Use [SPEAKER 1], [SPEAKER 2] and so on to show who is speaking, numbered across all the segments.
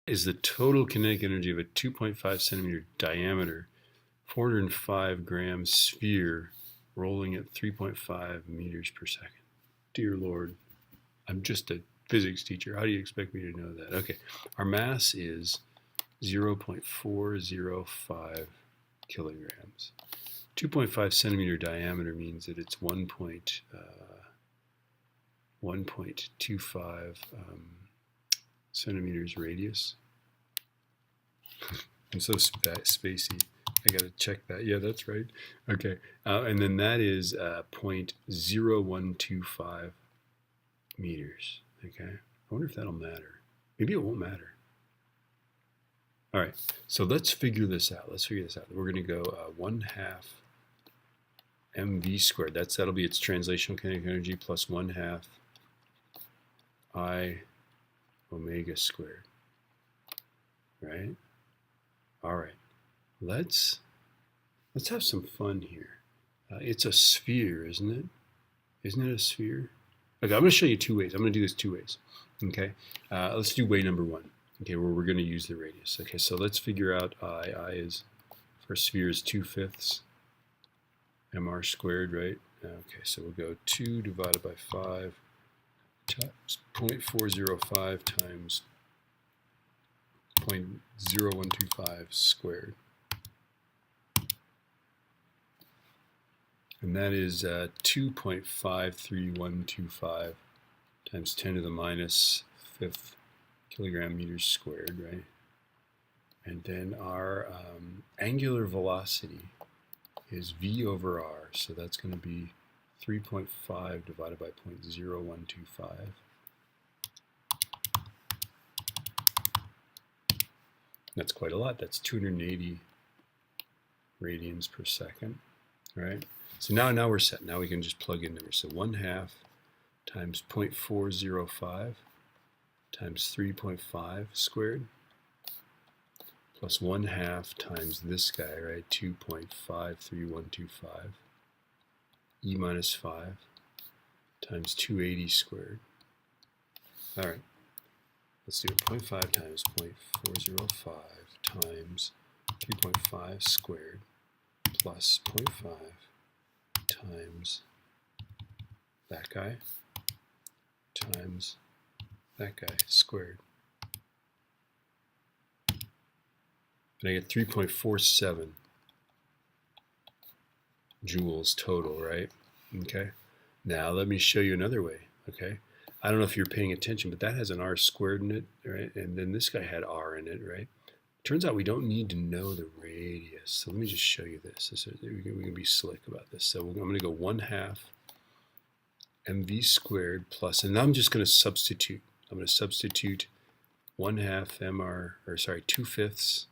[SPEAKER 1] is the total kinetic energy of a 2.5 centimeter diameter, 405 gram sphere rolling at 3.5 meters per second. Dear Lord, I'm just a physics teacher. How do you expect me to know that? Okay, our mass is 0.405 kilograms. 2.5 centimeter diameter means that it's 1.25 centimeters radius. I'm so spacey. I got to check that. Yeah, that's right. Okay, and then that is 0.0125 meters. Okay, I wonder if that'll matter. Maybe it won't matter. All right, so let's figure this out. We're going to go 1/2 mv squared. That'll be its translational kinetic energy plus 1/2 I omega squared. Right? All right. Let's have some fun here. It's a sphere, isn't it? Isn't it a sphere? Okay, I'm going to show you two ways. I'm going to do this two ways. Okay, let's do way number one. Okay, where we're going to use the radius. Okay, so let's figure out I. I is, for a sphere is 2/5 mr squared, right? Okay, so we'll go 2 divided by 5 times 0.405 times 0.0125 squared. And that is 2.53125 times 10 to the minus 5th kilogram meters squared, right? And then our angular velocity is v over r, so that's going to be 3.5 divided by 0.0125. That's quite a lot. That's 280 radians per second, right? So now we're set. Now we can just plug in numbers. So 1/2 times 0.405 times 3.5 squared plus 1/2 times this guy, right? 2.53125 e minus 5 times 280 squared. All right. Let's do it. 0.5 times 0.405 times 3.5 squared plus 0.5 times that guy times that guy squared. And I get 3.47 joules total, right? Okay. Now let me show you another way, okay? I don't know if you're paying attention, but that has an r squared in it, right? And then this guy had r in it, right? Turns out we don't need to know the radius. So let me just show you this. We can be slick about this. So I'm going to go 1/2 mv squared plus, and now I'm just going to substitute. I'm going to substitute 1/2 mr, or sorry, 2/5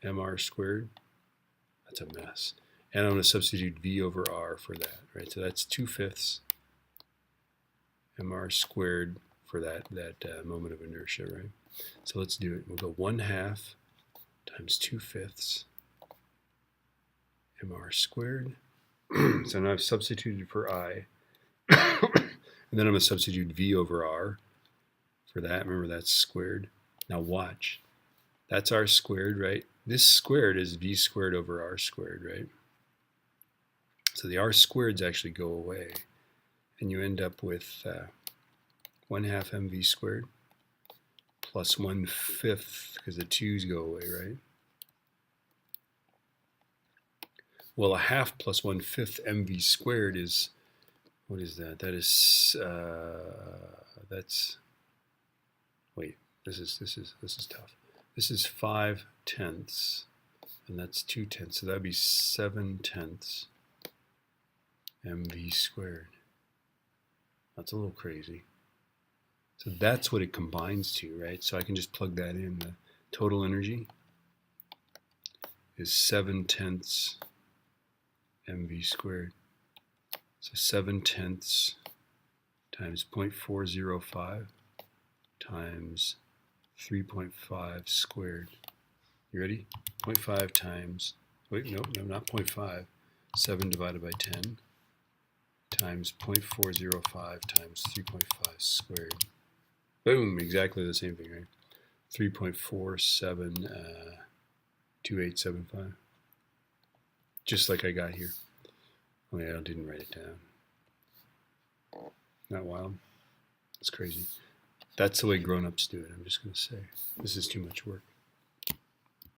[SPEAKER 1] mr squared. That's a mess. And I'm going to substitute v over r for that, right? So that's 2/5 mr squared for that moment of inertia, right? So let's do it. We'll go 1/2 times 2/5 mr squared. So now I've substituted for I. And then I'm going to substitute v over r for that. Remember, that's squared. Now watch. That's r squared, right? This squared is v squared over r squared, right? So the r squareds actually go away. And you end up with 1/2 mv squared plus 1/5, because the 2's go away, right? Well, 1/2 plus 1/5 mv squared is, what is that? That is that's, wait, this is tough. This is 5/10, and that's 2/10, so that'd be 7/10 mv squared. That's a little crazy. So that's what it combines to, right? So I can just plug that in. The total energy is 7/10 mv squared. So 7/10 times 0.405 times 3.5 squared. You ready? 0.5 times, wait, no, not 0.5. 7 divided by 10 times 0.405 times 3.5 squared. Boom, exactly the same thing, right? 3.472875. Just like I got here. Oh yeah, I didn't write it down. Not wild? It's crazy. That's the way grown-ups do it, I'm just going to say. This is too much work.